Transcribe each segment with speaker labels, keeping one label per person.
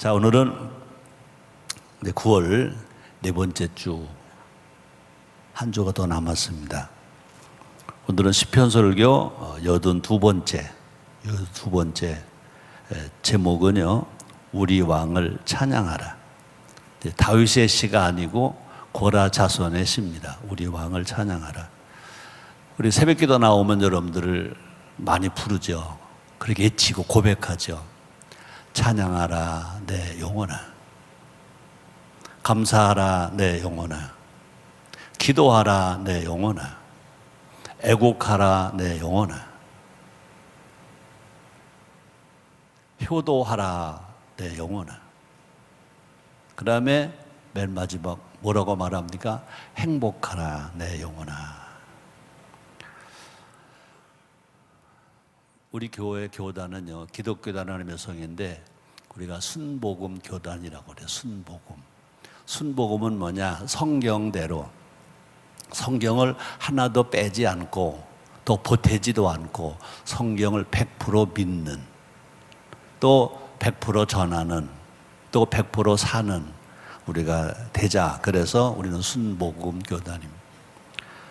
Speaker 1: 자, 오늘은 9월 네 번째 주, 한 주가 더 남았습니다. 오늘은 시편 설교 82번째 제목은요, 우리 왕을 찬양하라. 다윗의 시가 아니고 고라 자손의 시입니다. 우리 왕을 찬양하라. 우리 새벽기도 나오면 여러분들을 많이 부르죠. 그렇게 외치고 고백하죠. 찬양하라 내 영혼아, 감사하라 내 영혼아, 기도하라 내 영혼아, 애곡하라 내 영혼아, 효도하라 내 영혼아. 그 다음에 맨 마지막 뭐라고 말합니까? 행복하라 내 영혼아. 우리 교회 교단은요, 기독교단이라는 명성인데 우리가 순복음 교단이라고 그래요. 순복음은 뭐냐? 성경대로 성경을 하나도 빼지 않고 또 보태지도 않고 성경을 100% 믿는, 또 100% 전하는, 또 100% 사는 우리가 되자. 그래서 우리는 순복음 교단입니다.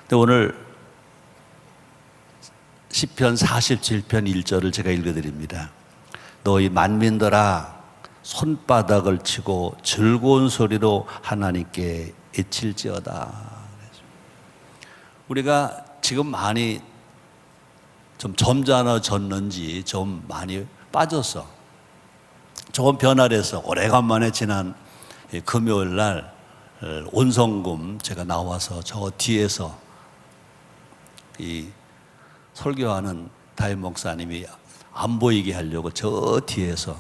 Speaker 1: 근데 오늘 시편 47편 1절을 제가 읽어드립니다. 너희 만민들아, 손바닥을 치고 즐거운 소리로 하나님께 외칠지어다. 우리가 지금 많이 좀 점잖아졌는지 좀 많이 빠졌어. 조금 변화를 해서 오래간만에 지난 금요일 날 온성금 제가 나와서 저 뒤에서 이 설교하는 담임 목사님이 안 보이게 하려고 저 뒤에서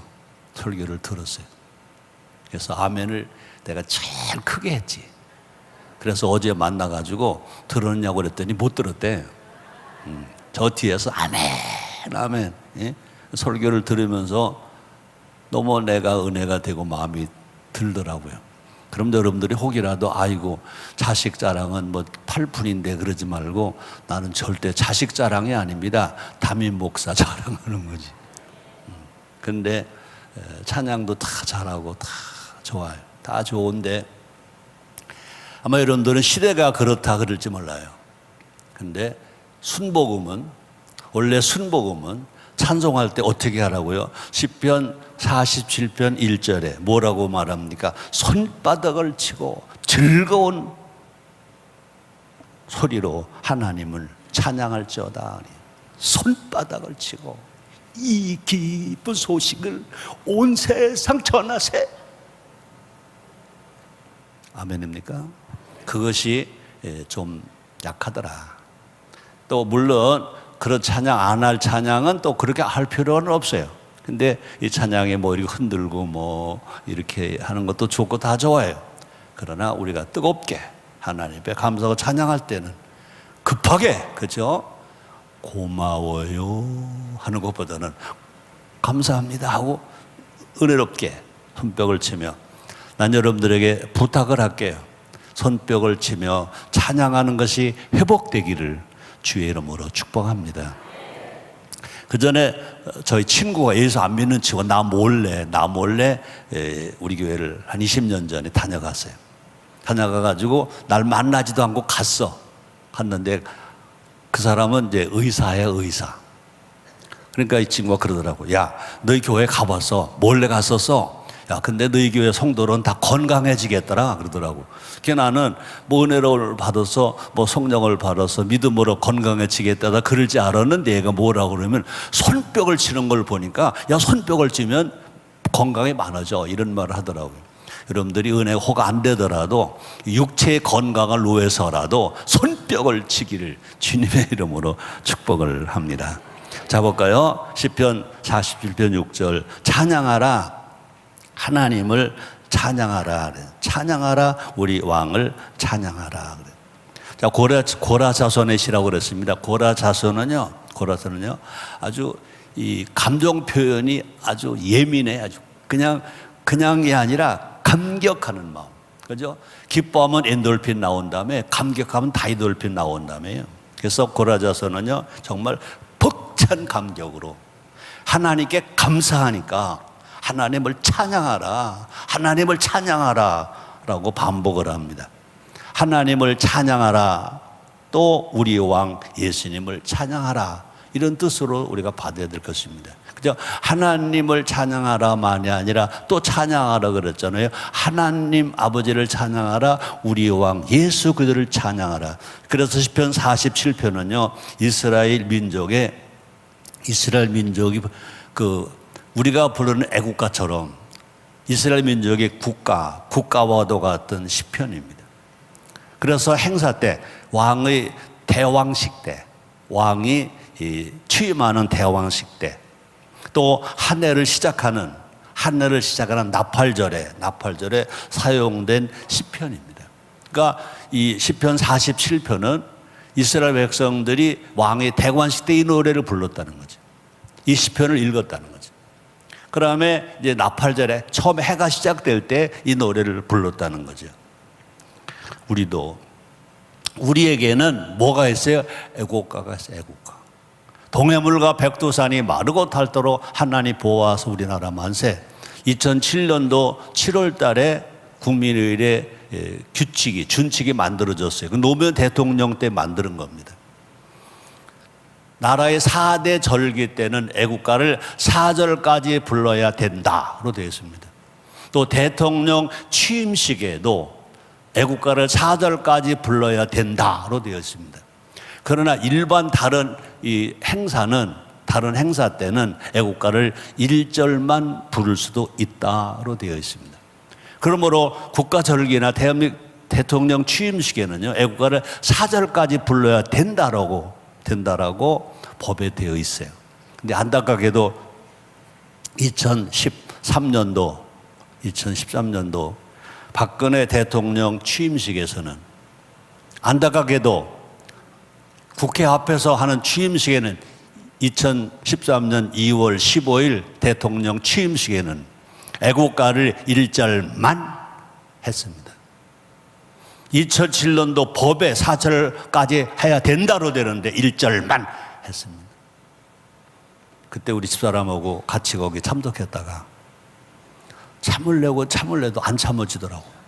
Speaker 1: 설교를 들었어요. 그래서 아멘을 내가 제일 크게 했지. 그래서 어제 만나가지고 들었냐고 그랬더니 못 들었대. 저 뒤에서 아멘 예? 설교를 들으면서 너무 내가 은혜가 되고 마음이 들더라고요. 그럼 여러분들이 혹이라도 아이고 자식 자랑은 뭐 8푼인데 그러지 말고, 나는 절대 자식 자랑이 아닙니다. 담임 목사 자랑하는 거지. 근데 찬양도 다 잘하고 다 좋아요. 다 좋은데 아마 여러분들은 시대가 그렇다 그럴지 몰라요. 근데 원래 순복음은 찬송할 때 어떻게 하라고요? 시편 47편 1절에 뭐라고 말합니까? 손바닥을 치고 즐거운 소리로 하나님을 찬양할지어다. 손바닥을 치고 이 기쁜 소식을 온 세상 전하세. 아멘입니까? 그것이 좀 약하더라. 또 물론 그런 찬양 안 할 찬양은 또 그렇게 할 필요는 없어요. 근데 이 찬양에 뭐 이렇게 흔들고 뭐 이렇게 하는 것도 좋고 다 좋아요. 그러나 우리가 뜨겁게 하나님 앞에 감사하고 찬양할 때는 급하게, 그죠? 고마워요 하는 것보다는 감사합니다 하고 은혜롭게 손뼉을 치며, 난 여러분들에게 부탁을 할게요. 손뼉을 치며 찬양하는 것이 회복되기를 주의 이름으로 축복합니다. 그 전에 저희 친구가 예수 안 믿는 친구가 나 몰래 우리 교회를 한 20년 전에 다녀갔어요. 다녀가가지고 날 만나지도 않고 갔는데 그 사람은 이제 의사예요, 의사. 그러니까 이 친구가 그러더라고. 야, 너희 교회 가봤어? 몰래 갔었어? 야, 근데 너희 교회 성도는 다 건강해지겠더라 그러더라고. 그게 나는 뭐 은혜를 받아서 뭐 성령을 받아서 믿음으로 건강해지겠다 그러지 않았는데, 얘가 뭐라고 그러면 손뼉을 치는 걸 보니까 야, 손뼉을 치면 건강이 많아져 이런 말을 하더라고요. 여러분들이 은혜 호가 안 되더라도 육체의 건강을 위해서라도 손뼉을 치기를 주님의 이름으로 축복을 합니다. 자, 볼까요? 시편 47편 6절 찬양하라, 하나님을 찬양하라. 찬양하라, 우리 왕을 찬양하라. 자, 고라 자손의 시라고 그랬습니다. 고라 자손은요 아주 이 감정 표현이 아주 예민해. 아주 그냥이 아니라 감격하는 마음. 그죠? 기뻐하면 엔돌핀 나온 다음에 감격하면 다이돌핀 나온 다음에요. 그래서 고라 자손은요 정말 벅찬 감격으로 하나님께 감사하니까 하나님을 찬양하라. 하나님을 찬양하라. 라고 반복을 합니다. 하나님을 찬양하라. 또 우리 왕 예수님을 찬양하라. 이런 뜻으로 우리가 받아야 될 것입니다. 그죠? 하나님을 찬양하라만이 아니라 또 찬양하라 그랬잖아요. 하나님 아버지를 찬양하라. 우리 왕 예수 그리스도를 찬양하라. 그래서 시편 47편은요. 이스라엘 민족이 우리가 부르는 애국가처럼 이스라엘 민족의 국가와도 같은 시편입니다. 그래서 행사 때 왕의 대왕식 때, 왕이 취임하는 대왕식 때, 또 한 해를 시작하는 나팔절에 사용된 시편입니다. 그러니까 이 시편 47편은 이스라엘 백성들이 왕의 대관식 때 이 노래를 불렀다는 거죠. 이 시편을 읽었다는 거죠. 그 다음에 이제 나팔절에 처음 해가 시작될 때 이 노래를 불렀다는 거죠. 우리에게는 뭐가 있어요? 애국가가 있어요. 애국가. 동해물과 백두산이 마르고 닳도록 하나님 보호하사 우리나라 만세. 2007년도 7월 달에 국민의례 준칙이 만들어졌어요. 그 노무현 대통령 때 만드는 겁니다. 나라의 4대 절기 때는 애국가를 4절까지 불러야 된다로 되어 있습니다. 또 대통령 취임식에도 애국가를 4절까지 불러야 된다로 되어 있습니다. 그러나 일반 다른 행사 때는 애국가를 1절만 부를 수도 있다로 되어 있습니다. 그러므로 국가절기나 대통령 취임식에는요, 애국가를 4절까지 불러야 된다라고 법에 되어 있어요. 근데 안타깝게도 2013년도 박근혜 대통령 취임식에서는 안타깝게도 국회 앞에서 하는 취임식에는 2013년 2월 15일 대통령 취임식에는 애국가를 1절만 했습니다. 2007년도 법에 4절까지 해야 된다로 되는데 1절만 했습니다. 그때 우리 집사람하고 같이 거기 참석했다가 참으려고 참으려도 안 참아지더라고.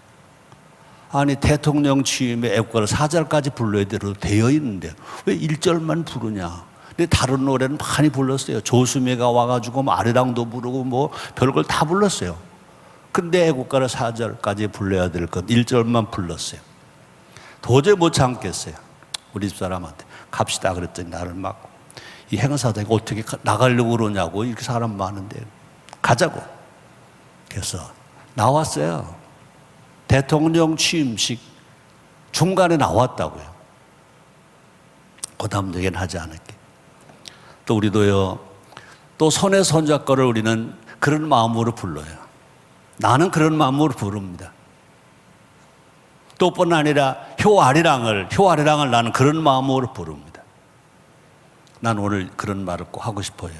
Speaker 1: 아니 대통령 취임에 애국가를 4절까지 불러야 되어 있는데 왜 1절만 부르냐. 근데 다른 노래는 많이 불렀어요. 조수미가 와가지고 아리랑도 부르고 뭐 별걸 다 불렀어요. 근데 애국가를 4절까지 불러야 될 것 1절만 불렀어요. 도저히 못 참겠어요. 우리 집사람한테 갑시다 그랬더니 나를 막 이 행사장에 어떻게 나가려고 그러냐고. 이렇게 사람 많은데 가자고. 그래서 나왔어요. 대통령 취임식 중간에 나왔다고요. 그 다음 얘기는 하지 않을게. 또 우리도요, 또 손에 손잡고를 우리는 그런 마음으로 불러요. 나는 그런 마음으로 부릅니다. 또 뿐 아니라 효아리랑을 나는 그런 마음으로 부릅니다. 난 오늘 그런 말을 꼭 하고 싶어요.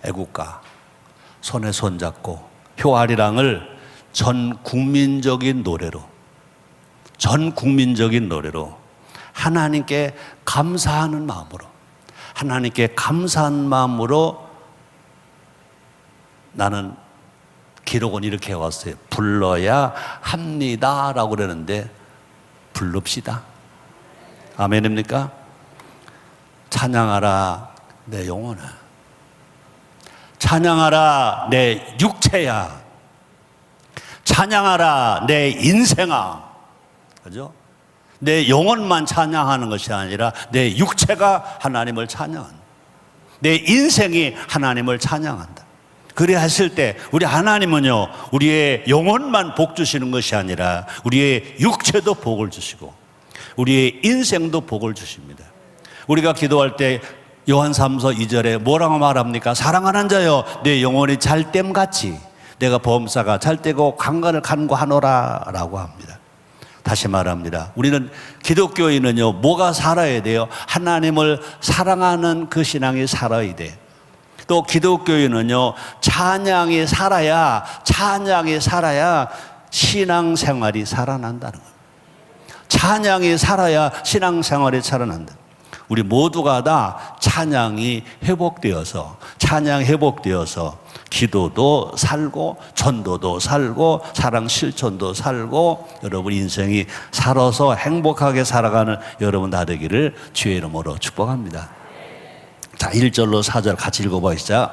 Speaker 1: 애국가, 손에 손잡고 효아리랑을 전 국민적인 노래로 하나님께 감사하는 마음으로 나는 기록은 이렇게 해왔어요. 불러야 합니다라고 그러는데 부릅시다. 아멘입니까? 찬양하라 내 영혼아, 찬양하라 내 육체야, 찬양하라 내 인생아. 그죠? 내 영혼만 찬양하는 것이 아니라 내 육체가 하나님을 찬양한다. 내 인생이 하나님을 찬양한다. 그래 했을 때 우리 하나님은요, 우리의 영혼만 복 주시는 것이 아니라 우리의 육체도 복을 주시고 우리의 인생도 복을 주십니다. 우리가 기도할 때 요한 3서 2절에 뭐라고 말합니까? 사랑하는 자여 내 영혼이 잘됨같이 내가 범사가 잘되고 강간을 간구하노라 라고 합니다. 다시 말합니다. 우리는 기독교인은요, 뭐가 살아야 돼요? 하나님을 사랑하는 그 신앙이 살아야 돼. 또 기독교인은요, 찬양이 살아야 신앙생활이 살아난다는 겁니다. 찬양이 살아야 신앙생활이 살아난다. 우리 모두가 다 찬양이 회복되어서 기도도 살고 전도도 살고 사랑 실천도 살고 여러분 인생이 살아서 행복하게 살아가는 여러분 다 되기를 주의 이름으로 축복합니다. 자, 1절로 4절 같이 읽어보시죠.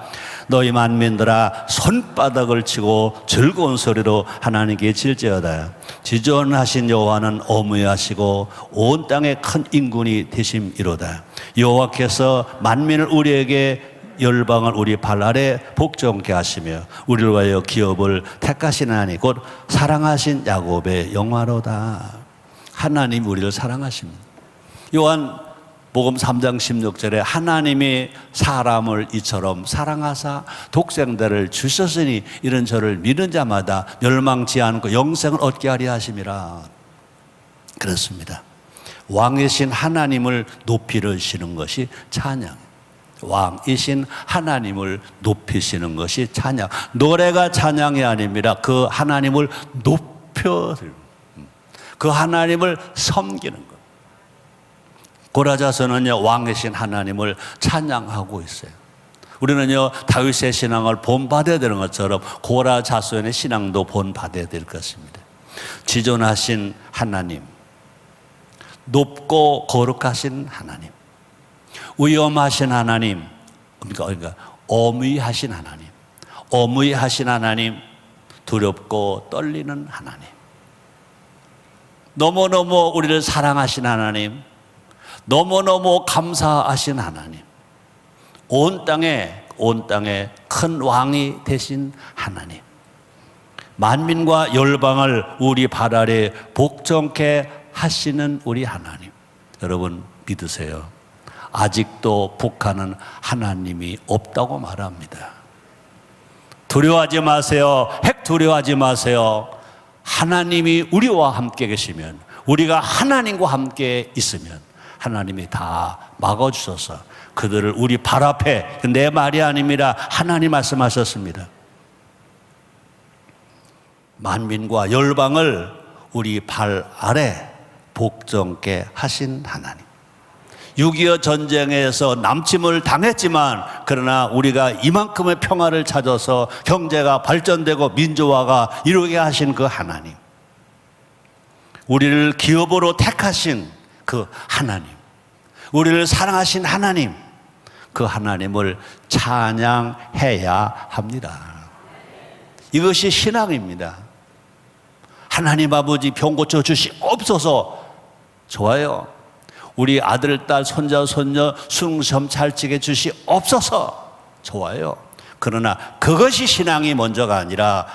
Speaker 1: 너희 만민들아 손바닥을 치고 즐거운 소리로 하나님께 질지어다. 지존하신 여호와는 어무하시고 온 땅에 큰 인군이 되심이로다. 여호와께서 만민을 우리에게 열방을 우리 발 아래 복종케 하시며 우리를 위하여 기업을 택하신 하나님 곧 사랑하신 야곱의 영화로다. 하나님 우리를 사랑하십니다. 요한복음 3장 16절에 하나님이 사람을 이처럼 사랑하사 독생자를 주셨으니 이런 저를 믿는 자마다 멸망치 않고 영생을 얻게 하려 하심이라. 그렇습니다. 왕이신 하나님을 높이시는 것이 찬양. 왕이신 하나님을 높이시는 것이 찬양. 노래가 찬양이 아닙니다. 그 하나님을 높여드리는, 그 하나님을 섬기는 것. 고라자서는요, 왕이신 하나님을 찬양하고 있어요. 우리는요, 다윗의 신앙을 본받아야 되는 것처럼 고라자손의 신앙도 본받아야 될 것입니다. 지존하신 하나님, 높고 거룩하신 하나님, 위엄하신 하나님, 그러니까 어무하신 하나님, 어무하신 하나님, 두렵고 떨리는 하나님, 너무너무 우리를 사랑하신 하나님, 너무너무 감사하신 하나님, 온 땅에 큰 왕이 되신 하나님, 만민과 열방을 우리 발 아래 복종케 하시는 우리 하나님. 여러분 믿으세요. 아직도 북한은 하나님이 없다고 말합니다. 두려워하지 마세요. 핵 두려워하지 마세요. 하나님이 우리와 함께 계시면, 우리가 하나님과 함께 있으면 하나님이 다 막아주셔서 그들을 우리 발 앞에, 내 말이 아닙니다. 하나님 말씀하셨습니다. 만민과 열방을 우리 발 아래 복종케 하신 하나님. 6.25 전쟁에서 남침을 당했지만 그러나 우리가 이만큼의 평화를 찾아서 경제가 발전되고 민주화가 이루게 하신 그 하나님, 우리를 기업으로 택하신 그 하나님, 우리를 사랑하신 하나님, 그 하나님을 찬양해야 합니다. 이것이 신앙입니다. 하나님 아버지 병 고쳐 주시옵소서. 좋아요. 우리 아들, 딸, 손자, 손녀 수능 시험 잘 치게 주시옵소서. 좋아요. 그러나 그것이 신앙이 먼저가 아니라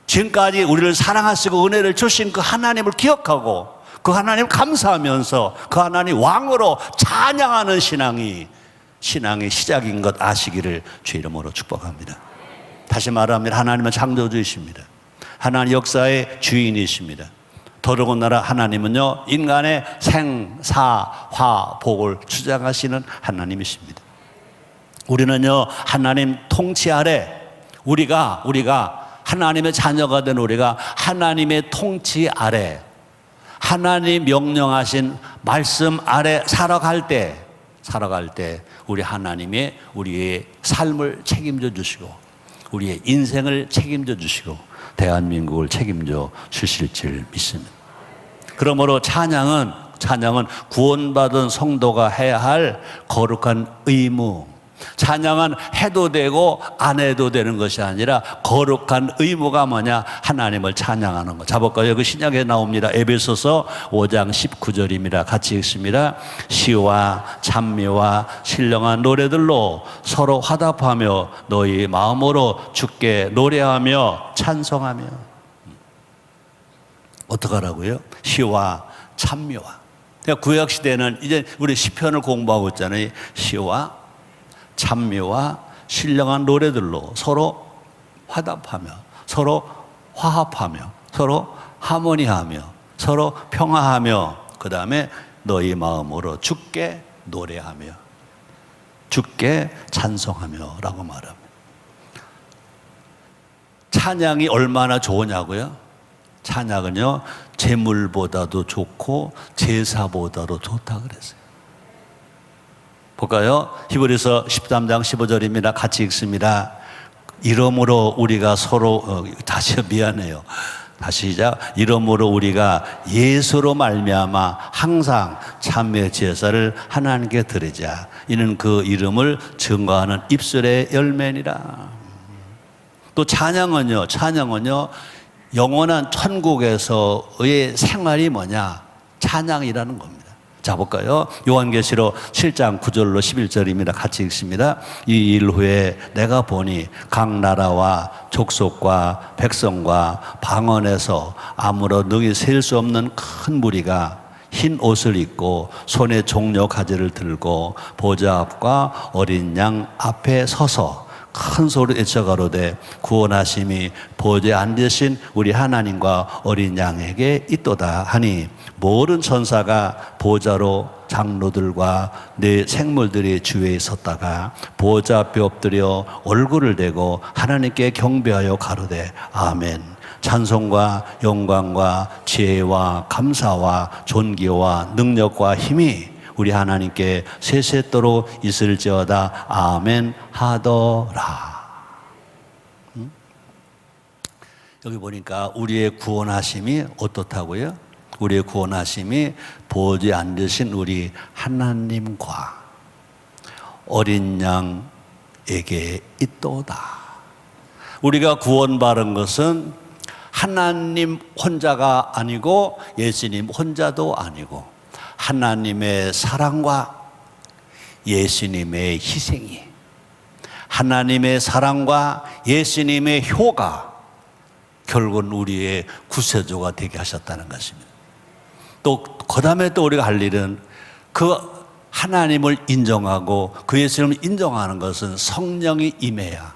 Speaker 1: 지금까지 우리를 사랑하시고 은혜를 주신 그 하나님을 기억하고 그 하나님 감사하면서 그 하나님 왕으로 찬양하는 신앙이 시작인 것 아시기를 주 이름으로 축복합니다. 다시 말하면 하나님은 창조주이십니다. 하나님 역사의 주인이십니다. 더더군다나 하나님은요, 인간의 생사화복을 주장하시는 하나님이십니다. 우리는요, 하나님 통치 아래, 우리가 하나님의 자녀가 된 우리가 하나님의 통치 아래, 하나님 명령하신 말씀 아래 살아갈 때 우리 하나님의 우리의 삶을 책임져 주시고 우리의 인생을 책임져 주시고 대한민국을 책임져 주실 줄 믿습니다. 그러므로 찬양은 구원받은 성도가 해야 할 거룩한 의무. 찬양은 해도 되고 안 해도 되는 것이 아니라 거룩한 의무가 뭐냐? 하나님을 찬양하는 것. 자볼까요? 그 신약에 나옵니다. 에베소서 5장 19절입니다. 같이 읽습니다. 시와 찬미와 신령한 노래들로 서로 화답하며 너희 마음으로 주께 노래하며 찬송하며. 어떡하라고요? 시와 찬미와. 그러니까 구약시대는 이제 우리 시편을 공부하고 있잖아요. 시와 찬미와 신령한 노래들로 서로 화답하며 서로 화합하며 서로 하모니하며 서로 평화하며 그 다음에 너희 마음으로 주께 노래하며 주께 찬송하며 라고 말합니다. 찬양이 얼마나 좋으냐고요? 찬양은요, 재물보다도 좋고 제사보다도 좋다 그랬어요. 볼까요? 히브리서 13장 15절입니다. 같이 읽습니다. 이러므로 우리가 서로 다시 미안해요. 다시 시작. 이러므로 우리가 예수로 말미암아 항상 참회 제사를 하나님께 드리자. 이는 그 이름을 증거하는 입술의 열매니라. 또 찬양은요. 영원한 천국에서의 생활이 뭐냐? 찬양이라는 겁니다. 자, 볼까요? 요한계시록 7장 9절로 11절입니다. 같이 읽습니다. 이 일 후에 내가 보니 각 나라와 족속과 백성과 방언에서 아무런 능히 셀 수 없는 큰 무리가 흰 옷을 입고 손에 종려 가지를 들고 보좌 앞과 어린 양 앞에 서서 큰 소리 외쳐 가로되 구원하심이 보좌에 앉으신 우리 하나님과 어린 양에게 있도다 하니 모든 천사가 보좌로 장로들과 네 생물들이 주위에 섰다가 보좌 앞에 엎드려 얼굴을 대고 하나님께 경배하여 가로되 아멘. 찬송과 영광과 지혜와 감사와 존귀와 능력과 힘이 우리 하나님께 세세토록 있을지어다 아멘 하더라. 여기 보니까 우리의 구원하심이 어떻다고요? 우리의 구원하심이 보좌에 앉으신 우리 하나님과 어린 양에게 있도다. 우리가 구원받은 것은 하나님 혼자가 아니고 예수님 혼자도 아니고 하나님의 사랑과 예수님의 희생이, 하나님의 사랑과 예수님의 효가 결국은 우리의 구세주가 되게 하셨다는 것입니다. 또 그 다음에 또 우리가 할 일은 그 하나님을 인정하고 그 예수님을 인정하는 것은 성령이 임해야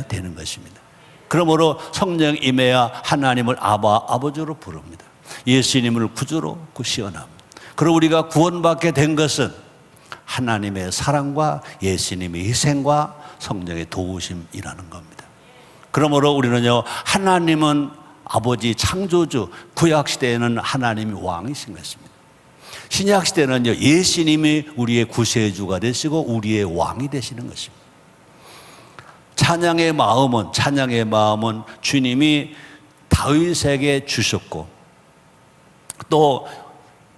Speaker 1: 되는 것입니다. 그러므로 성령이 임해야 하나님을 아버지로 부릅니다. 예수님을 구주로 시원합니다. 그리고 우리가 구원받게 된 것은 하나님의 사랑과 예수님의 희생과 성령의 도우심이라는 겁니다. 그러므로 우리는요, 하나님은 아버지 창조주, 구약시대에는 하나님이 왕이신 것입니다. 신약시대는요, 예수님이 우리의 구세주가 되시고 우리의 왕이 되시는 것입니다. 찬양의 마음은 주님이 다윗에게 주셨고 또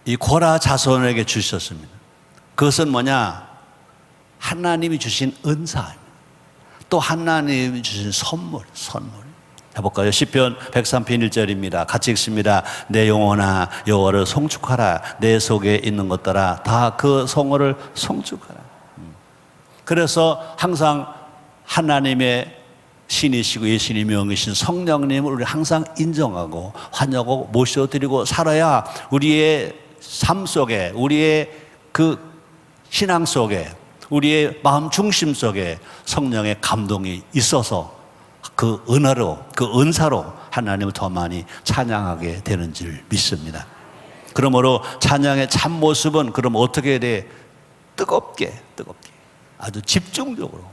Speaker 1: 이 고라 자손에게 주셨습니다. 그것은 뭐냐? 하나님이 주신 은사입니다. 또 하나님이 주신 선물. 해볼까요? 시편 103편 1절입니다. 같이 읽습니다. 내 영혼아 여호와를 송축하라. 내 속에 있는 것들아 다 그 성호를 송축하라. 그래서 항상 하나님의 신이시고 예수님의 영이신 성령님을 우리 항상 인정하고 환영하고 모셔드리고 살아야 우리의 삶 속에, 우리의 그 신앙 속에, 우리의 마음 중심 속에 성령의 감동이 있어서 그 은혜로, 그 은사로 하나님을 더 많이 찬양하게 되는 줄 믿습니다. 그러므로 찬양의 참모습은 그럼 어떻게 돼? 뜨겁게 아주 집중적으로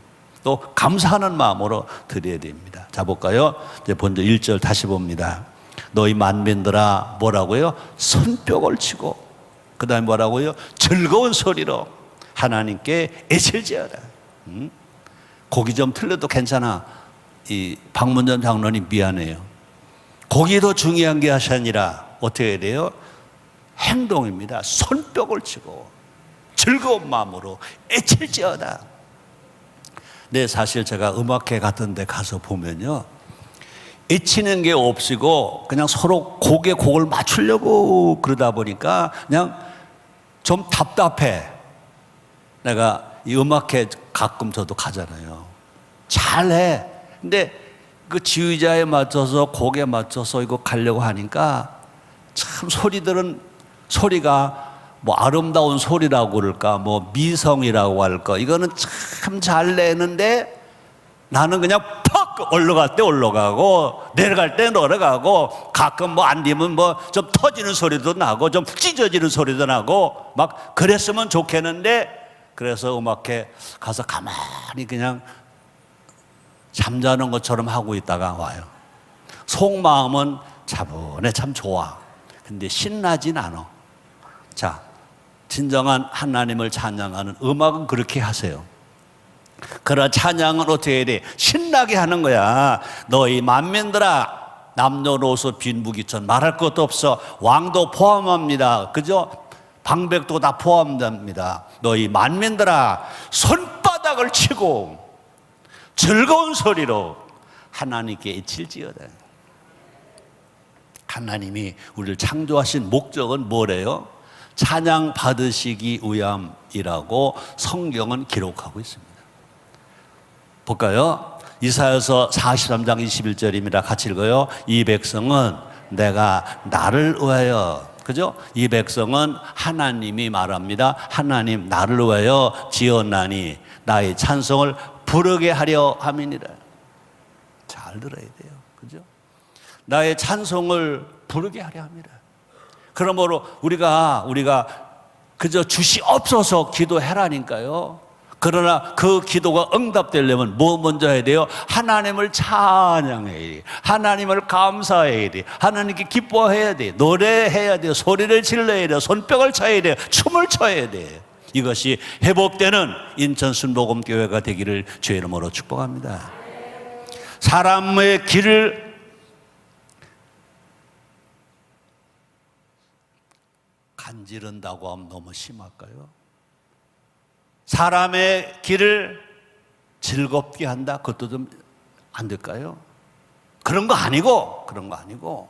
Speaker 1: 또 감사하는 마음으로 드려야 됩니다. 자, 볼까요? 이제 먼저 1절 다시 봅니다. 너희 만민들아 뭐라고요? 손뼉을 치고 그 다음에 뭐라고요? 즐거운 소리로 하나님께 애칠지어다. 곡이 좀 틀려도 괜찮아. 이 박문전 장로님 미안해요. 곡이 더 중요한 게 아니라 어떻게 해야 돼요? 행동입니다. 손뼉을 치고 즐거운 마음으로 애칠지어다. 네, 사실 제가 음악회 같은 데 가서 보면요, 애치는 게 없이고 그냥 서로 곡에 곡을 맞추려고 그러다 보니까 그냥 좀 답답해. 내가 이 음악회 가끔 저도 가잖아요. 잘해. 근데 그 지휘자에 맞춰서 곡에 맞춰서 이거 가려고 하니까 참 소리가 뭐 아름다운 소리라고 그럴까, 뭐 미성이라고 할까, 이거는 참 잘 내는데 나는 그냥 퍽 올라갈 때 올라가고 내려갈 때 내려가고 가끔 뭐 안 되면 뭐 좀 터지는 소리도 나고 좀 찢어지는 소리도 나고 막 그랬으면 좋겠는데, 그래서 음악회 가서 가만히 그냥 잠자는 것처럼 하고 있다가 와요. 속마음은 차분해, 참 좋아. 근데 신나진 않아. 자, 진정한 하나님을 찬양하는 음악은 그렇게 하세요. 그러나 찬양은 어떻게 해야 돼? 신나게 하는 거야. 너희 만민들아, 남녀노소 빈부귀천 말할 것도 없어. 왕도 포함합니다. 그죠? 방백도 다 포함됩니다. 너희 만민들아, 손바닥을 치고 즐거운 소리로 하나님께 칠지어다. 하나님이 우리를 창조하신 목적은 뭐래요? 찬양 받으시기 위함이라고 성경은 기록하고 있습니다. 볼까요? 이사야서 43장 21절입니다. 같이 읽어요. 이 백성은 내가 나를 위하여, 그죠? 이 백성은 하나님이 말합니다. 하나님 나를 위하여 지었나니 나의 찬송을 부르게 하려 함이니라. 잘 들어야 돼요. 그죠? 나의 찬송을 부르게 하려 합니다. 그러므로 우리가 그저 주시옵소서 기도해라니까요. 그러나 그 기도가 응답되려면 뭐 먼저 해야 돼요? 하나님을 찬양해야 돼. 하나님을 감사해야 돼. 하나님께 기뻐해야 돼. 노래해야 돼요. 소리를 질러야 돼요. 손뼉을 쳐야 돼요. 춤을 춰야 돼. 이것이 회복되는 인천 순복음교회가 되기를 주의 이름으로 축복합니다. 사람의 길을 간지른다고 하면 너무 심할까요? 사람의 길을 즐겁게 한다? 그것도 좀 안 될까요? 그런 거 아니고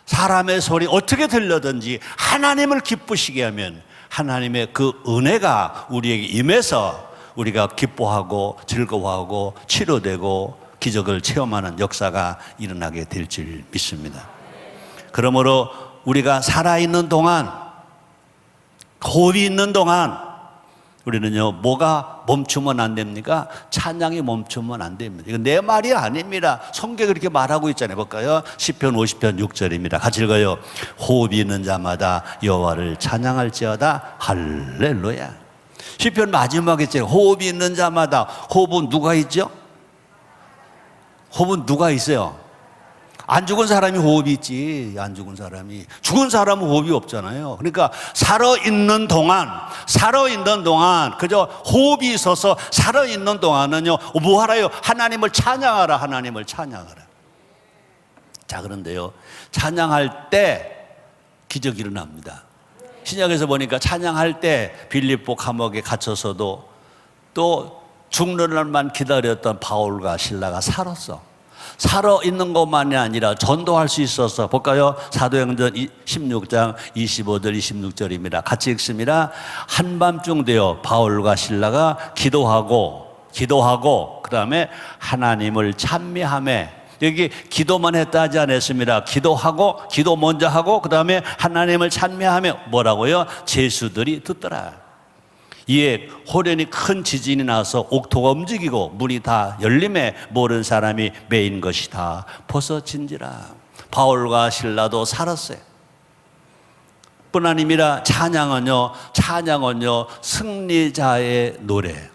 Speaker 1: 사람의 소리 어떻게 들려든지 하나님을 기쁘시게 하면 하나님의 그 은혜가 우리에게 임해서 우리가 기뻐하고 즐거워하고 치료되고 기적을 체험하는 역사가 일어나게 될 줄 믿습니다. 그러므로 우리가 살아있는 동안, 호흡이 있는 동안 우리는요, 뭐가 멈추면 안 됩니까? 찬양이 멈추면 안 됩니다. 이건 내 말이 아닙니다. 성경이 그렇게 말하고 있잖아요. 볼까요? 시편 50편 6절입니다. 같이 읽어요. 호흡이 있는 자마다 여호와를 찬양할지어다. 할렐루야. 시편 마지막에 있잖아요. 호흡이 있는 자마다. 호흡은 누가 있죠? 호흡은 누가 있어요? 안 죽은 사람이 호흡이 있지. 안 죽은 사람이. 죽은 사람은 호흡이 없잖아요. 그러니까 살아있는 동안 그저 호흡이 있어서 살아있는 동안은요, 뭐 하라요? 하나님을 찬양하라. 하나님을 찬양하라. 자, 그런데요, 찬양할 때 기적이 일어납니다. 신약에서 보니까 찬양할 때 빌립보 감옥에 갇혀서도 또 죽는 날만 기다렸던 바울과 실라가 살아있는 것만이 아니라 전도할 수 있어서 볼까요? 사도행전 16장 25절 26절입니다. 같이 읽습니다. 한밤중 되어 바울과 실라가 기도하고 그 다음에 하나님을 찬미하며, 여기 기도만 했다 하지 않았습니다. 기도 먼저 하고 그 다음에 하나님을 찬미하며 뭐라고요? 제수들이 듣더라. 이에 호련히 큰 지진이 나서 옥토가 움직이고 문이 다 열림에 모르는 사람이 매인 것이 다 벗어진지라. 바울과 실라도 살았어요. 뿐 아니라 찬양은요 승리자의 노래,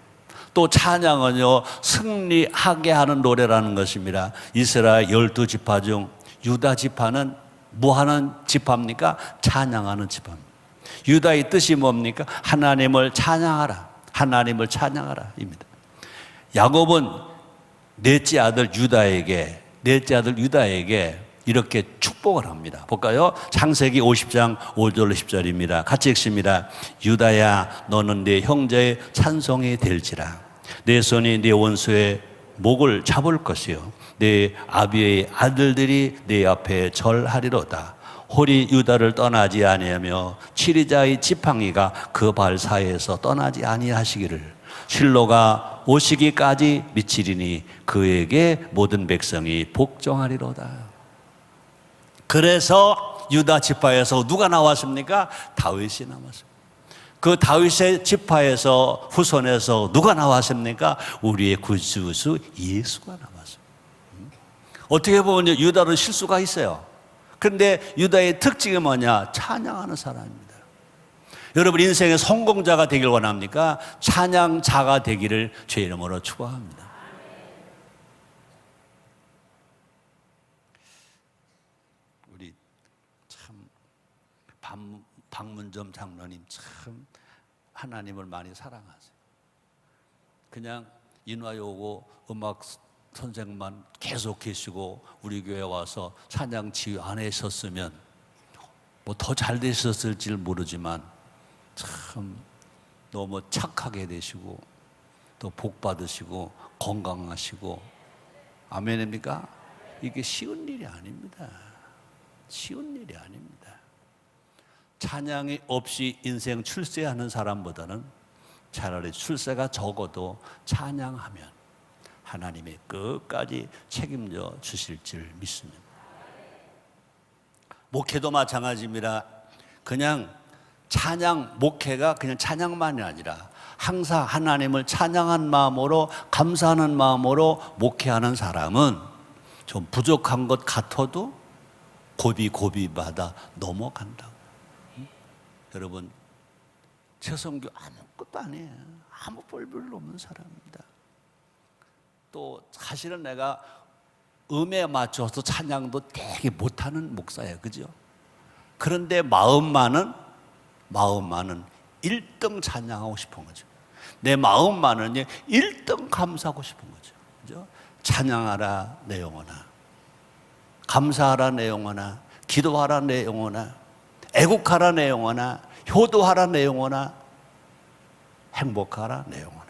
Speaker 1: 또 찬양은요 승리하게 하는 노래라는 것입니다. 이스라엘 12지파 중 유다 지파는 뭐 하는 지파입니까? 찬양하는 지파입니다. 유다의 뜻이 뭡니까? 하나님을 찬양하라. 하나님을 찬양하라 입니다. 야곱은 넷째 아들 유다에게 이렇게 축복을 합니다. 볼까요? 창세기 50장 5절 10절입니다. 같이 읽습니다. 유다야, 너는 네 형제의 찬송이 될지라. 내 손이 네 원수의 목을 잡을 것이요 네 아비의 아들들이 네 앞에 절하리로다. 홀이 유다를 떠나지 아니하며 치리자의 지팡이가 그 발 사이에서 떠나지 아니하시기를. 실로가 오시기까지 미치리니 그에게 모든 백성이 복종하리로다. 그래서 유다 지파에서 누가 나왔습니까? 다윗이 나왔습니다. 그 다윗의 지파에서 후손에서 누가 나왔습니까? 우리의 구주주 예수가 나왔습니다. 어떻게 보면 유다는 실수가 있어요. 그런데 유다의 특징이 뭐냐? 찬양하는 사람입니다. 여러분 인생의 성공자가 되길 원합니까? 찬양자가 되기를 주의 이름으로 축복합니다. 우리 참 박문점 장로님 참 하나님을 많이 사랑하세요. 그냥 인화에 오고 음악 선생만 계속 계시고 우리 교회 와서 찬양 지휘 안 하셨으면 뭐 더 잘 되셨을지 모르지만 참 너무 착하게 되시고 또 복 받으시고 건강하시고 아멘입니까? 이게 쉬운 일이 아닙니다. 쉬운 일이 아닙니다. 찬양이 없이 인생 출세하는 사람보다는 차라리 출세가 적어도 찬양하면 하나님이 끝까지 책임져 주실 줄 믿습니다. 목회도 마찬가지입니다. 그냥 찬양, 목회가 그냥 찬양만이 아니라 항상 하나님을 찬양한 마음으로 감사하는 마음으로 목회하는 사람은 좀 부족한 것 같아도 고비고비마다 넘어간다고. 여러분, 최성규 아무것도 아니에요. 아무 볼볼도 없는 사람입니다. 또 사실은 내가 음에 맞춰서 찬양도 되게 못하는 목사예요. 그죠? 그런데 마음만은 1등 찬양하고 싶은 거죠. 내 마음만은 1등 감사하고 싶은 거죠. 그죠? 찬양하라 내 영혼아, 감사하라 내 영혼아, 기도하라 내 영혼아, 애국하라 내 영혼아, 효도하라 내 영혼아, 행복하라 내 영혼아.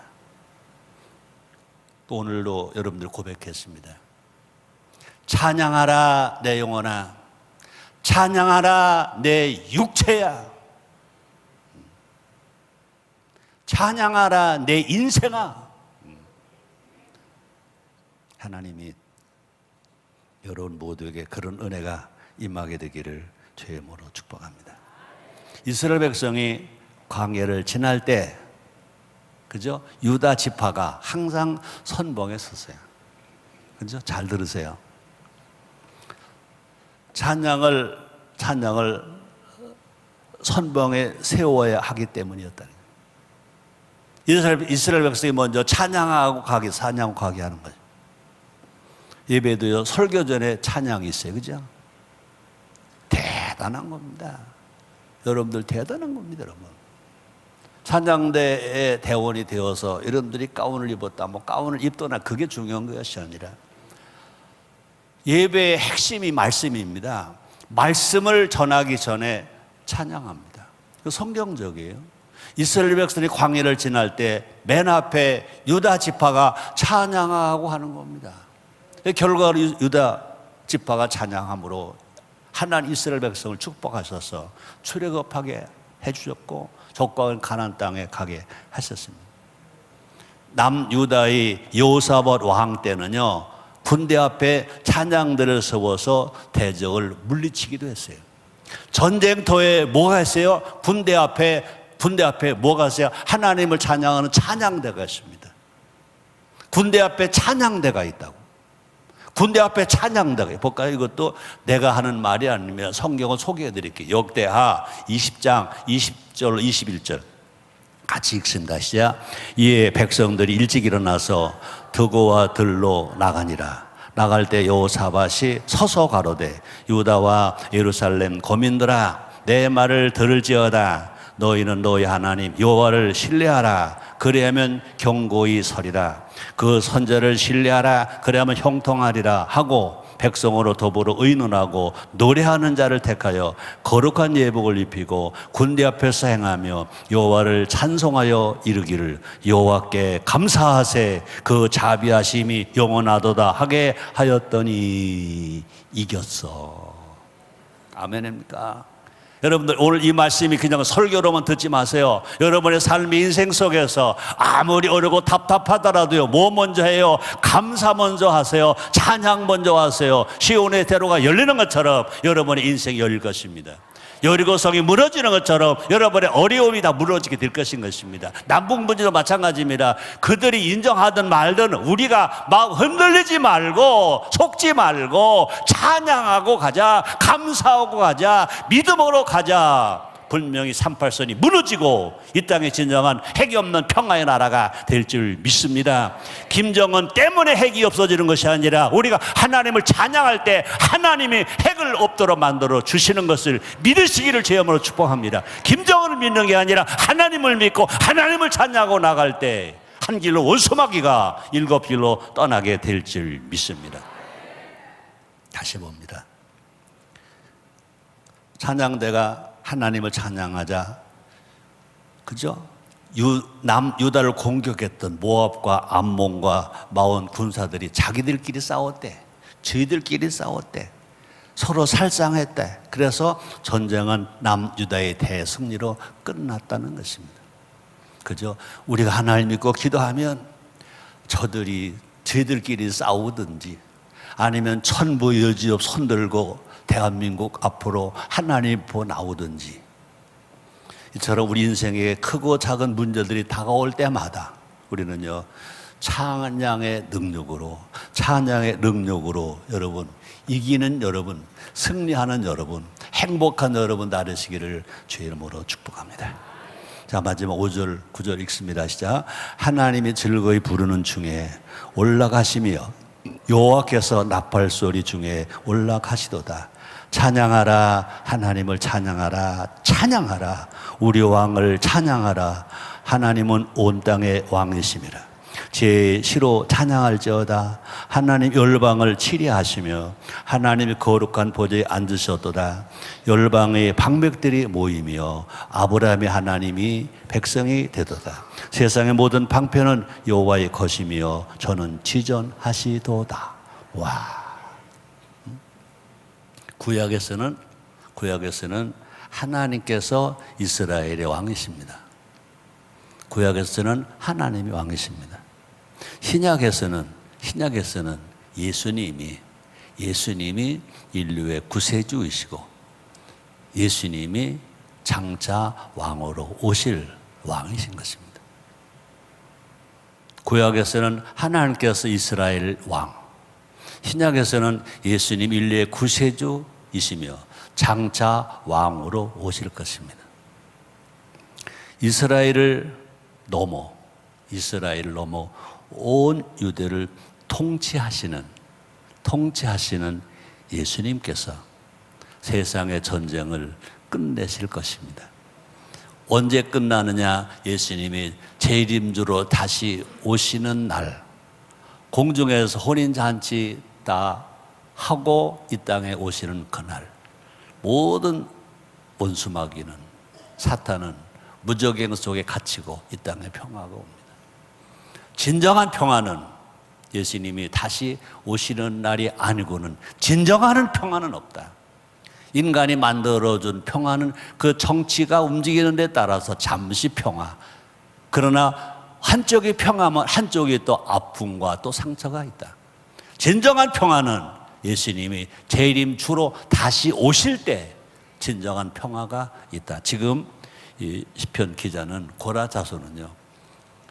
Speaker 1: 또 오늘도 여러분들 고백했습니다. 찬양하라 내 영혼아, 찬양하라 내 육체야, 찬양하라 내 인생아. 하나님이 여러분 모두에게 그런 은혜가 임하게 되기를 주의 이름으로 축복합니다. 이스라엘 백성이 광야를 지날 때, 그죠? 유다 지파가 항상 선봉에 섰어요. 그죠? 잘 들으세요. 찬양을 선봉에 세워야 하기 때문이었다. 이스라엘 백성이 먼저 찬양하고 사냥하고 가게 하는 거죠. 예배도요, 설교 전에 찬양이 있어요. 그죠? 대단한 겁니다. 여러분들 대단한 겁니다, 여러분. 찬양대의 대원이 되어서 여러분들이 가운을 입었다, 뭐 가운을 입거나 그게 중요한 것이 아니라 예배의 핵심이 말씀입니다. 말씀을 전하기 전에 찬양합니다. 그 성경적이에요. 이스라엘 백성이 광야를 지날 때 맨 앞에 유다 지파가 찬양하고 하는 겁니다. 결과로 유다 지파가 찬양함으로 하나님 이스라엘 백성을 축복하셔서 출애굽하게 해주셨고 적과인 가나안 땅에 가게 하셨습니다. 남유다의 여호사밧 왕 때는요, 군대 앞에 찬양들을 세워서 대적을 물리치기도 했어요. 전쟁터에 뭐가 있어요? 군대 앞에 뭐가 있어요? 하나님을 찬양하는 찬양대가 있습니다. 군대 앞에 찬양대가 있다고. 군대 앞에 찬양대가 볼까요? 이것도 내가 하는 말이 아니면 성경을 소개해 드릴게요. 역대하 20장 20절 21절 같이 읽습니다. 시작. 이에 백성들이 일찍 일어나서 드고와 들로 나가니라. 나갈 때 여호사밧이 서서 가로되 유다와 예루살렘 거민들아, 내 말을 들을지어다. 너희는 너희 하나님 여호와를 신뢰하라. 그리하면 경고히 서리라. 그 선자를 신뢰하라. 그리하면 형통하리라 하고 백성으로 더불어 의논하고 노래하는 자를 택하여 거룩한 예복을 입히고 군대 앞에서 행하며 여호와를 찬송하여 이르기를 여호와께 감사하세. 그 자비하심이 영원하도다 하게 하였더니 이겼어. 아멘입니까? 여러분들 오늘 이 말씀이 그냥 설교로만 듣지 마세요. 여러분의 삶의 인생 속에서 아무리 어렵고 답답하더라도요, 뭐 먼저 해요? 감사 먼저 하세요. 찬양 먼저 하세요. 시온의 대로가 열리는 것처럼 여러분의 인생이 열릴 것입니다. 여리고성이 무너지는 것처럼 여러분의 어려움이 다 무너지게 될 것인 것입니다. 남북문제도 마찬가지입니다. 그들이 인정하든 말든 우리가 막 흔들리지 말고 속지 말고 찬양하고 가자, 감사하고 가자, 믿음으로 가자. 분명히 38선이 무너지고 이 땅에 진정한 핵이 없는 평화의 나라가 될 줄 믿습니다. 김정은 때문에 핵이 없어지는 것이 아니라 우리가 하나님을 찬양할 때 하나님이 핵을 없도록 만들어 주시는 것을 믿으시기를 제염으로 축복합니다. 김정은을 믿는 게 아니라 하나님을 믿고 하나님을 찬양하고 나갈 때 한 길로 원수마귀가 7길로 떠나게 될 줄 믿습니다. 다시 봅니다. 찬양대가 하나님을 찬양하자, 그죠? 남유다를 공격했던 모압과 암몬과 마온 군사들이 자기들끼리 싸웠대. 저희들끼리 싸웠대. 서로 살상했대. 그래서 전쟁은 남유다의 대승리로 끝났다는 것입니다. 그죠? 우리가 하나님 믿고 기도하면 저희들끼리 싸우든지 아니면 천부여지업 손들고 대한민국 앞으로 하나님 보고 나오든지, 이처럼 우리 인생에 크고 작은 문제들이 다가올 때마다 우리는요, 찬양의 능력으로 여러분, 이기는 여러분, 승리하는 여러분, 행복한 여러분 나르시기를 주의 이름으로 축복합니다. 자, 마지막 5절 9절 읽습니다. 시작. 하나님이 즐거이 부르는 중에 올라가시며 여호와께서 나팔소리 중에 올라가시도다. 찬양하라, 하나님을 찬양하라, 찬양하라, 우리 왕을 찬양하라. 하나님은 온 땅의 왕이심이라. 제 시로 찬양할지어다. 하나님 열방을 치리하시며 하나님이 거룩한 보좌에 앉으셨도다. 열방의 방백들이 모이며 아브라함의 하나님이 백성이 되도다. 세상의 모든 방편은 여호와의 것이며 저는 지존하시도다. 와. 구약에서는 하나님께서 이스라엘의 왕이십니다. 구약에서는 하나님이 왕이십니다. 신약에서는 예수님이 인류의 구세주이시고 예수님이 장차 왕으로 오실 왕이신 것입니다. 구약에서는 하나님께서 이스라엘 왕, 신약에서는 예수님 인류의 구세주이시며 장차 왕으로 오실 것입니다. 이스라엘을 넘어 온 유대를 통치하시는 예수님께서 세상의 전쟁을 끝내실 것입니다. 언제 끝나느냐? 예수님이 재림주로 다시 오시는 날, 공중에서 혼인잔치 다 하고 이 땅에 오시는 그날, 모든 원수마귀는, 사탄은 무적행 속에 갇히고 이 땅에 평화가 옵니다. 진정한 평화는 예수님이 다시 오시는 날이 아니고는 진정한 평화는 없다. 인간이 만들어준 평화는 그 정치가 움직이는 데 따라서 잠시 평화. 그러나 한쪽이 평화면 한쪽이 또 아픔과 또 상처가 있다. 진정한 평화는 예수님이 재림 주로 다시 오실 때 진정한 평화가 있다. 지금 이 시편 기자는 고라 자손은요,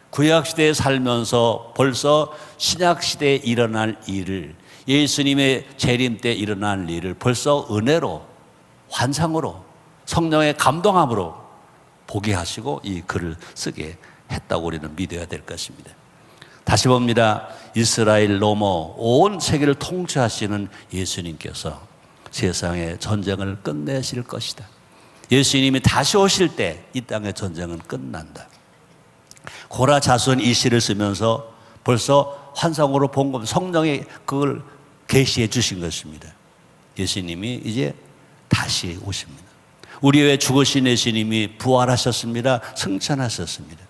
Speaker 1: 구약시대에 살면서 벌써 신약시대에 일어날 일을, 예수님의 재림 때 일어날 일을 벌써 은혜로, 환상으로, 성령의 감동함으로 보게 하시고 이 글을 쓰게 했다고 우리는 믿어야 될 것입니다. 다시 봅니다. 이스라엘 넘어 온 세계를 통치하시는 예수님께서 세상의 전쟁을 끝내실 것이다. 예수님이 다시 오실 때 이 땅의 전쟁은 끝난다. 고라 자손 이 시를 쓰면서 벌써 환상으로 본 것, 성령이 그걸 계시해 주신 것입니다. 예수님이 이제 다시 오십니다. 우리 외에 죽으신 예수님이 부활하셨습니다. 승천하셨습니다.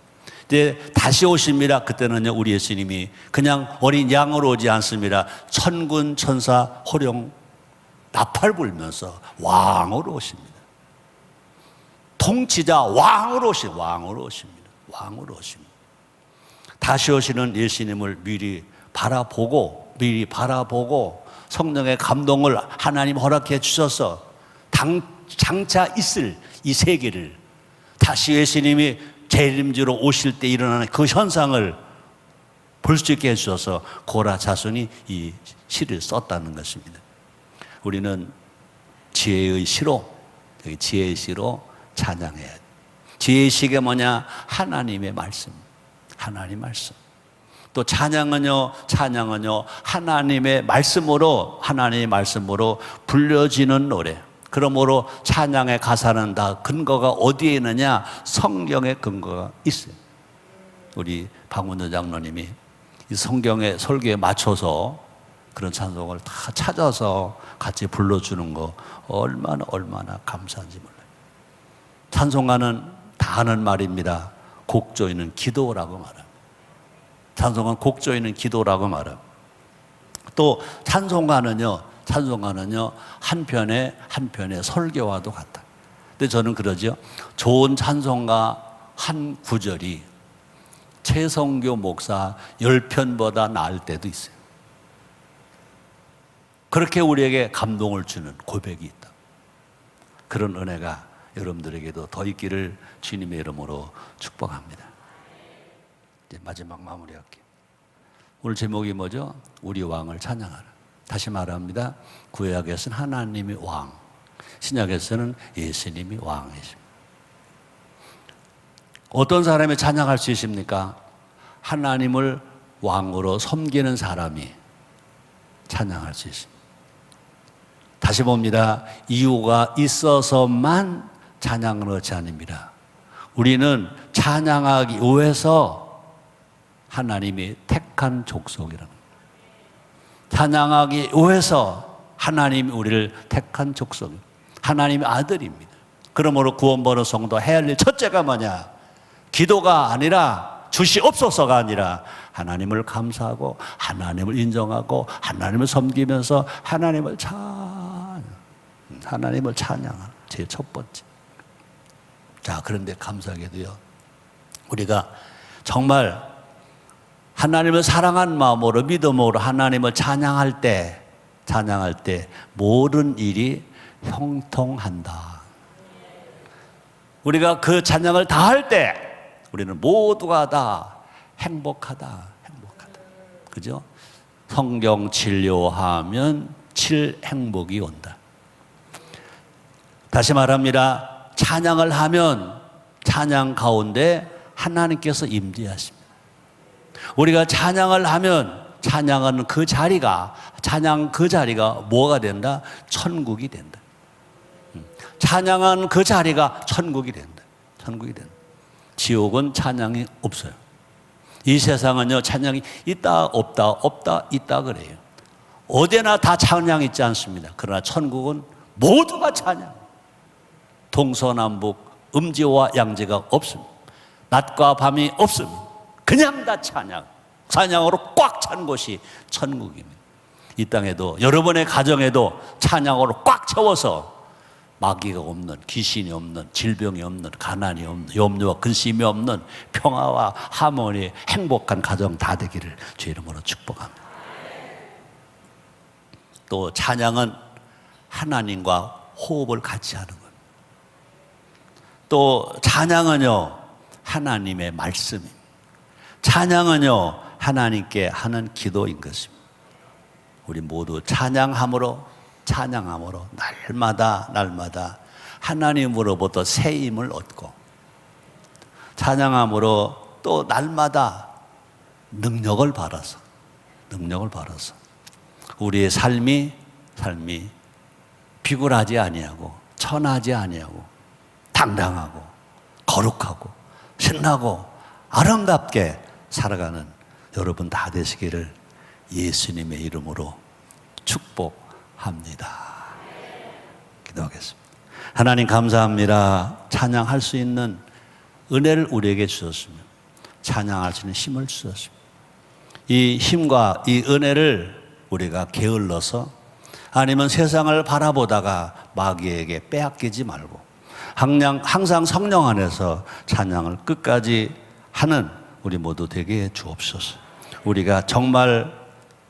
Speaker 1: 이제 다시 오십니다. 그때는요, 우리 예수님이 그냥 어린 양으로 오지 않습니다. 천군 천사 호령 나팔 불면서 왕으로 오십니다. 통치자 왕으로 오십니다. 다시 오시는 예수님을 미리 바라보고 성령의 감동을 하나님 허락해 주셔서 장차 있을 이 세계를 다시 예수님이 재림주로 오실 때 일어나는 그 현상을 볼 수 있게 해주셔서 고라 자손이 이 시를 썼다는 것입니다. 우리는 지혜의 시로 찬양해야 돼. 지혜식이 뭐냐? 하나님의 말씀. 하나님 말씀. 또 찬양은요, 하나님의 말씀으로 불려지는 노래. 그러므로 찬양의 가사는 다 근거가 어디에 있느냐? 성경의 근거가 있어요. 우리 박문도 장로님이 이 성경의 설교에 맞춰서 그런 찬송을 다 찾아서 같이 불러주는 거 얼마나 감사한지 몰라요. 찬송가는 다 하는 말입니다. 곡 조이는 기도라고 말합니다. 찬송가는 곡 조이는 기도라고 말합니다. 또 찬송가는요 한편의 설교와도 같다. 근데 저는 그러죠. 좋은 찬송가 한 구절이 최성교 목사 10편보다 나을 때도 있어요. 그렇게 우리에게 감동을 주는 고백이 있다. 그런 은혜가 여러분들에게도 더 있기를 주님의 이름으로 축복합니다. 이제 마지막 마무리할게요. 오늘 제목이 뭐죠? 우리 왕을 찬양하라. 다시 말합니다. 구약에서는 하나님이 왕, 신약에서는 예수님이 왕이십니다. 어떤 사람이 찬양할 수 있습니까? 하나님을 왕으로 섬기는 사람이 찬양할 수 있습니다. 다시 봅니다. 이유가 있어서만 찬양을 하지 아닙니다. 우리는 찬양하기 위해서 하나님이 택한 족속이라는 겁니다. 찬양하기 위해서 하나님이 우리를 택한 족속, 하나님의 아들입니다. 그러므로 구원받은 성도 해야 할 일 첫째가 뭐냐? 기도가 아니라 주시옵소서가 아니라 하나님을 감사하고 하나님을 인정하고 하나님을 섬기면서 하나님을 찬양하는 제 첫 번째. 자, 그런데 감사하게도요, 우리가 정말 하나님을 사랑한 마음으로 믿음으로 하나님을 찬양할 때 모든 일이 형통한다. 우리가 그 찬양을 다 할 때 우리는 모두가 다 행복하다. 그죠? 성경 진료하면 칠행복이 온다. 다시 말합니다. 찬양을 하면 찬양 가운데 하나님께서 임재하십니다. 우리가 찬양을 하면 찬양 그 자리가 뭐가 된다? 천국이 된다. 찬양한 그 자리가 천국이 된다. 지옥은 찬양이 없어요. 이 세상은요, 찬양이 있다 없다 있다 그래요. 어디나 다 찬양 있지 않습니다. 그러나 천국은 모두가 찬양. 동서남북 음지와 양지가 없습니다. 낮과 밤이 없습니다. 그냥 다 찬양으로 꽉 찬 곳이 천국입니다. 이 땅에도 여러분의 가정에도 찬양으로 꽉 채워서 마귀가 없는, 귀신이 없는, 질병이 없는, 가난이 없는, 염려와 근심이 없는 평화와 하모니, 행복한 가정 다 되기를 주 이름으로 축복합니다. 또 찬양은 하나님과 호흡을 같이 하는 거예요. 또 찬양은요, 하나님의 말씀입니다. 찬양은요, 하나님께 하는 기도인 것입니다. 우리 모두 찬양함으로 날마다 하나님으로부터 새 힘을 얻고, 찬양함으로 또 날마다 능력을 받아서 우리의 삶이 비굴하지 아니하고 천하지 아니하고 당당하고 거룩하고 신나고 아름답게 살아가는 여러분 다 되시기를 예수님의 이름으로 축복합니다. 기도하겠습니다. 하나님 감사합니다. 찬양할 수 있는 은혜를 우리에게 주셨으며 찬양할 수 있는 힘을 주셨습니다. 이 힘과 이 은혜를 우리가 게을러서 아니면 세상을 바라보다가 마귀에게 빼앗기지 말고 항상 성령 안에서 찬양을 끝까지 하는 우리 모두 되게 해 주옵소서. 우리가 정말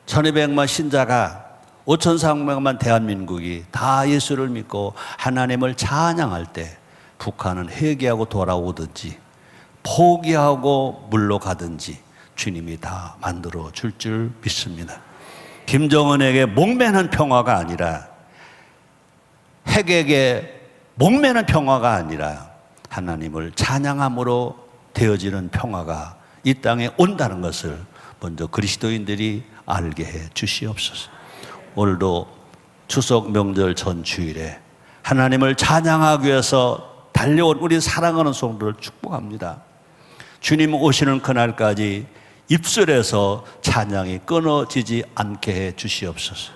Speaker 1: 1200만 신자가 5300만 대한민국이 다 예수를 믿고 하나님을 찬양할 때 북한은 회개하고 돌아오든지 포기하고 물러가든지 주님이 다 만들어 줄 믿습니다. 김정은에게 목매는 평화가 아니라 핵에게 목매는 평화가 아니라 하나님을 찬양함으로 되어지는 평화가 이 땅에 온다는 것을 먼저 그리스도인들이 알게 해 주시옵소서. 오늘도 추석 명절 전 주일에 하나님을 찬양하기 위해서 달려온 우리 사랑하는 성도를 축복합니다. 주님 오시는 그날까지 입술에서 찬양이 끊어지지 않게 해 주시옵소서.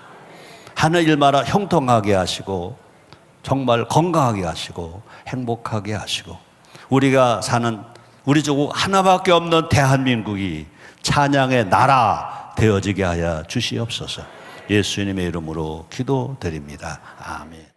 Speaker 1: 하는 일마다 형통하게 하시고 정말 건강하게 하시고 행복하게 하시고 우리가 사는 우리 조국 하나밖에 없는 대한민국이 찬양의 나라 되어지게 하여 주시옵소서. 예수님의 이름으로 기도드립니다. 아멘.